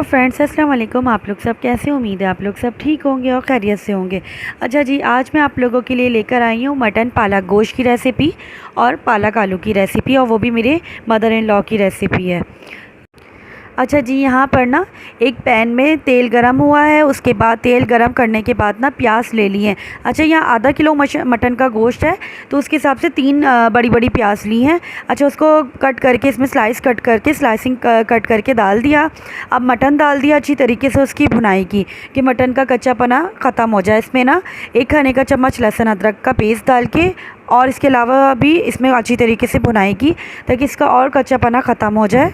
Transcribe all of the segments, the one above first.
Hello friends, अस्सलाम वालेकुम। आप लोग सब कैसे? उम्मीद है आप लोग सब ठीक होंगे और खैरियत से होंगे। अच्छा जी, आज मैं आप लोगों के लिए लेकर आई हूँ मटन पालक गोश्त की रेसिपी और पालक आलू की रेसिपी, और वो भी मेरे मदर इन लॉ की रेसिपी है। अच्छा जी, यहाँ पर ना एक पैन में तेल गरम हुआ है। उसके बाद तेल गरम करने के बाद ना प्याज ले लिए हैं। अच्छा, यहाँ आधा किलो मटन का गोश्त है, तो उसके हिसाब से 3 बड़ी बड़ी प्याज ली हैं। अच्छा, उसको कट करके इसमें स्लाइसिंग कट करके डाल दिया। अब मटन डाल दिया, अच्छी तरीके से उसकी भुनाई की कि मटन का कच्चापना ख़त्म हो जाए। इसमें ना 1 खाने का चम्मच लहसुन अदरक का पेस्ट डाल के, और इसके अलावा भी इसमें अच्छी तरीके से भुनाई की ताकि इसका और कच्चापना ख़त्म हो जाए।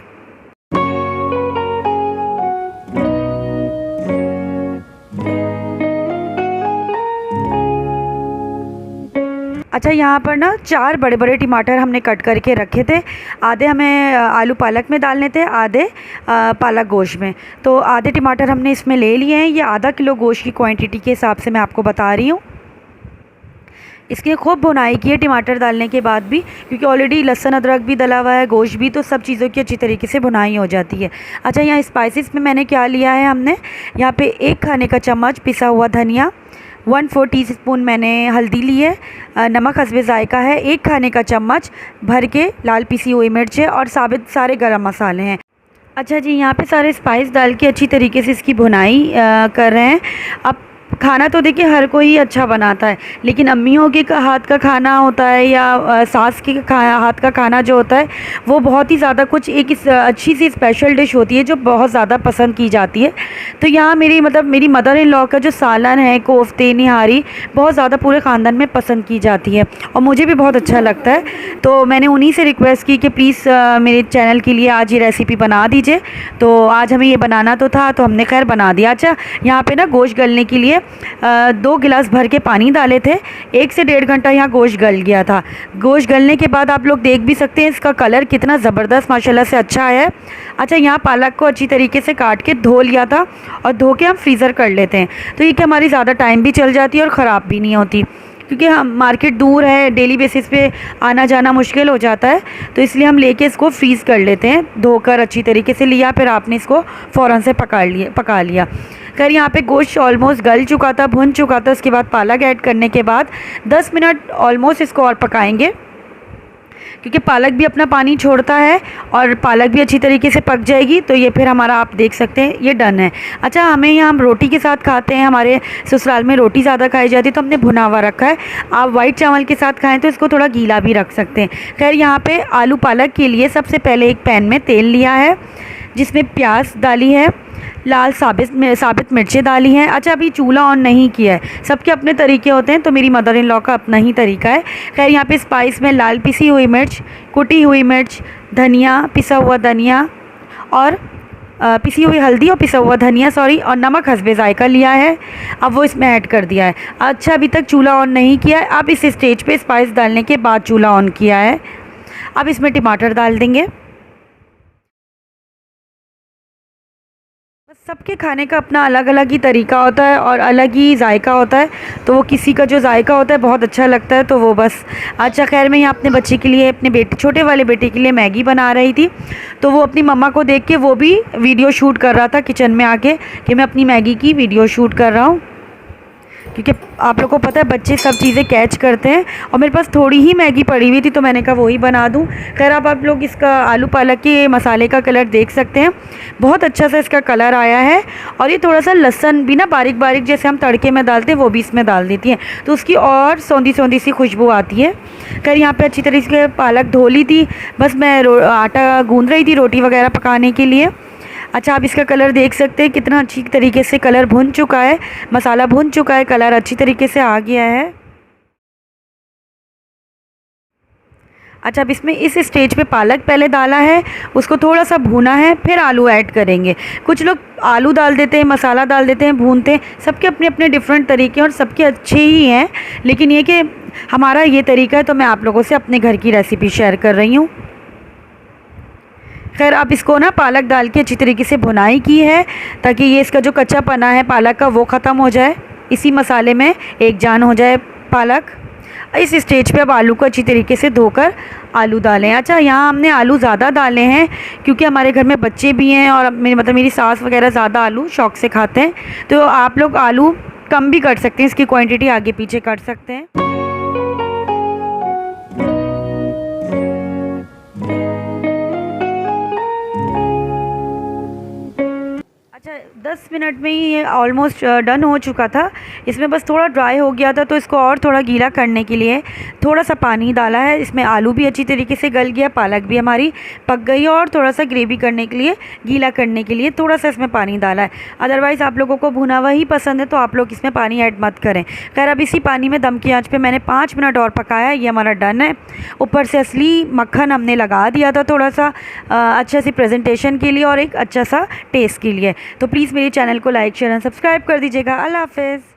अच्छा, यहाँ पर ना 4 बड़े बड़े टमाटर हमने कट करके रखे थे। आधे हमें आलू पालक में डालने थे, आधे पालक गोश्त में। तो आधे टमाटर हमने इसमें ले लिए हैं। ये आधा किलो गोश्त की क्वांटिटी के हिसाब से मैं आपको बता रही हूँ। इसकी खूब भुनाई की है टमाटर डालने के बाद भी, क्योंकि ऑलरेडी लहसुन अदरक भी डला हुआ है, गोश्त भी, तो सब चीज़ों की अच्छी तरीके से भुनाई हो जाती है। अच्छा, यहाँ स्पाइसेस में मैंने क्या लिया है, हमने यहाँ पे 1 खाने का चम्मच पिसा हुआ धनिया, 1/4 टीस्पून मैंने हल्दी ली है, नमक हस्बे ज़ायका है, 1 खाने का चम्मच भर के लाल पिसी हुई मिर्च है, और साबित सारे गरम मसाले हैं। अच्छा जी, यहाँ पे सारे स्पाइस डाल के अच्छी तरीके से इसकी भुनाई कर रहे हैं। अब खाना तो देखिए हर कोई अच्छा बनाता है, लेकिन अम्मियों के हाथ का खाना होता है या सास के हाथ का खाना जो होता है, वो बहुत ही ज़्यादा कुछ एक अच्छी सी स्पेशल डिश होती है जो बहुत ज़्यादा पसंद की जाती है। तो यहाँ मेरी मेरी मदर इन लॉ का जो सालन है, कोफ्ते निहारी, बहुत ज़्यादा पूरे ख़ानदान में पसंद की जाती है और मुझे भी बहुत अच्छा लगता है। तो मैंने उन्हीं से रिक्वेस्ट की कि प्लीज़ मेरे चैनल के लिए आज ये रेसिपी बना दीजिए। तो आज हमें ये बनाना तो था, तो हमने खैर बना दिया। अच्छा, यहाँ पे ना गोश्त गलने के लिए 2 गिलास भर के पानी डाले थे। 1 से 1.5 घंटा यहाँ गोश्त गल गया था। गोश्त गलने के बाद आप लोग देख भी सकते हैं इसका कलर कितना ज़बरदस्त माशाल्लाह से अच्छा आया है। अच्छा, यहाँ पालक को अच्छी तरीके से काट के धो लिया था, और धो के हम फ्रीज़र कर लेते हैं, तो ये कि हमारी ज़्यादा टाइम भी चल जाती है और ख़राब भी नहीं होती, क्योंकि हम मार्केट दूर है, डेली बेसिस पे आना जाना मुश्किल हो जाता है। तो इसलिए हम लेके इसको फ्रीज़ कर लेते हैं। धोकर अच्छी तरीके से लिया, फिर आपने इसको फ़ौरन से पका लिया। खैर, यहाँ पे गोश्त ऑलमोस्ट गल चुका था, भुन चुका था। उसके बाद पालक ऐड करने के बाद 10 मिनट ऑलमोस्ट इसको और पकाएंगे, क्योंकि पालक भी अपना पानी छोड़ता है और पालक भी अच्छी तरीके से पक जाएगी। तो ये फिर हमारा, आप देख सकते हैं, ये डन है। अच्छा, हमें यहाँ हम रोटी के साथ खाते हैं, हमारे ससुराल में रोटी ज़्यादा खाई जाती है, तो हमने भुना हुआ रखा है। आप वाइट चावल के साथ खाएं तो इसको थोड़ा गीला भी रख सकते हैं। खैर, यहाँ पे आलू पालक के लिए सबसे पहले एक पैन में तेल लिया है, जिसमें प्याज डाली है, लाल साबित मिर्चें डाली हैं। अच्छा, अभी चूल्हा ऑन नहीं किया है, सबके अपने तरीके होते हैं, तो मेरी मदर इन लॉ का अपना ही तरीका है। खैर, यहाँ पे स्पाइस में लाल पिसी हुई मिर्च, कुटी हुई मिर्च, धनिया, पिसा हुआ धनिया, और पिसी हुई हल्दी और पिसा हुआ धनिया और नमक हस्बे ज़ायका लिया है। अब वो इसमें ऐड कर दिया है। अच्छा, अभी तक चूल्हा ऑन नहीं किया है। अब इस स्टेज पे स्पाइस डालने के बाद चूल्हा ऑन किया है। अब इसमें टमाटर डाल देंगे। सबके खाने का अपना अलग अलग ही तरीका होता है और अलग ही जायका होता है, तो वो किसी का जो जायका होता है बहुत अच्छा लगता है, तो वो बस। अच्छा, खैर, मैं यहाँ अपने बच्चे के लिए, अपने छोटे वाले बेटे के लिए मैगी बना रही थी, तो वो अपनी मम्मा को देख के वो भी वीडियो शूट कर रहा था किचन में आके कि मैं अपनी मैगी की वीडियो शूट कर रहा हूँ, क्योंकि आप लोगों को पता है बच्चे सब चीज़ें कैच करते हैं। और मेरे पास थोड़ी ही मैगी पड़ी हुई थी, तो मैंने कहा वही बना दूं। खैर, अब आप लोग इसका आलू पालक के मसाले का कलर देख सकते हैं, बहुत अच्छा सा इसका कलर आया है। और ये थोड़ा सा लहसुन भी ना बारीक बारीक जैसे हम तड़के में डालते हैं, वो भी इसमें डाल देती हैं, तो उसकी और सौंधी सौंधी सी खुशबू आती है। खैर, यहाँ पर अच्छी तरीके से पालक धो ली थी, बस मैं आटा गूँध रही थी रोटी वगैरह पकाने के लिए। अच्छा, आप इसका कलर देख सकते हैं, कितना अच्छी तरीके से कलर भुन चुका है, मसाला भुन चुका है, कलर अच्छी तरीके से आ गया है। अच्छा, अब इसमें इस स्टेज पे पालक पहले डाला है, उसको थोड़ा सा भूना है, फिर आलू ऐड करेंगे। कुछ लोग आलू डाल देते हैं, मसाला डाल देते हैं, भूनते हैं, सबके अपने अपने डिफरेंट तरीके और सबके अच्छे ही हैं, लेकिन ये कि हमारा ये तरीका है, तो मैं आप लोगों से अपने घर की रेसिपी शेयर कर रही हूँ। खैर, आप इसको ना पालक डाल के अच्छी तरीके से भुनाई की है, ताकि ये इसका जो कच्चापना है पालक का वो ख़त्म हो जाए, इसी मसाले में एक जान हो जाए पालक। इस स्टेज पे अब आलू को अच्छी तरीके से धोकर आलू डालें। अच्छा, यहाँ हमने आलू ज़्यादा डाले हैं क्योंकि हमारे घर में बच्चे भी हैं और मेरी सास वगैरह ज़्यादा आलू शौक़ से खाते हैं। तो आप लोग आलू कम भी कर सकते हैं, इसकी क्वांटिटी आगे पीछे कर सकते हैं। अच्छा, 10 मिनट में ही ये ऑलमोस्ट डन हो चुका था। इसमें बस थोड़ा ड्राई हो गया था, तो इसको और थोड़ा गीला करने के लिए थोड़ा सा पानी डाला है। इसमें आलू भी अच्छी तरीके से गल गया, पालक भी हमारी पक गई है और थोड़ा सा ग्रेवी करने के लिए, गीला करने के लिए थोड़ा सा इसमें पानी डाला है। अदरवाइज़ आप लोगों को भुना हुआ ही पसंद है तो आप लोग इसमें पानी ऐड मत करें। खैर, अब इसी पानी में दम की आँच पर मैंने 5 मिनट और पकाया। ये हमारा डन है। ऊपर से असली मक्खन हमने लगा दिया था थोड़ा सा अच्छे से प्रेजेंटेशन के लिए और एक अच्छा सा टेस्ट के लिए। तो प्लीज़ मेरे चैनल को लाइक, शेयर एंड सब्सक्राइब कर दीजिएगा। अल्लाह हाफ़िज़।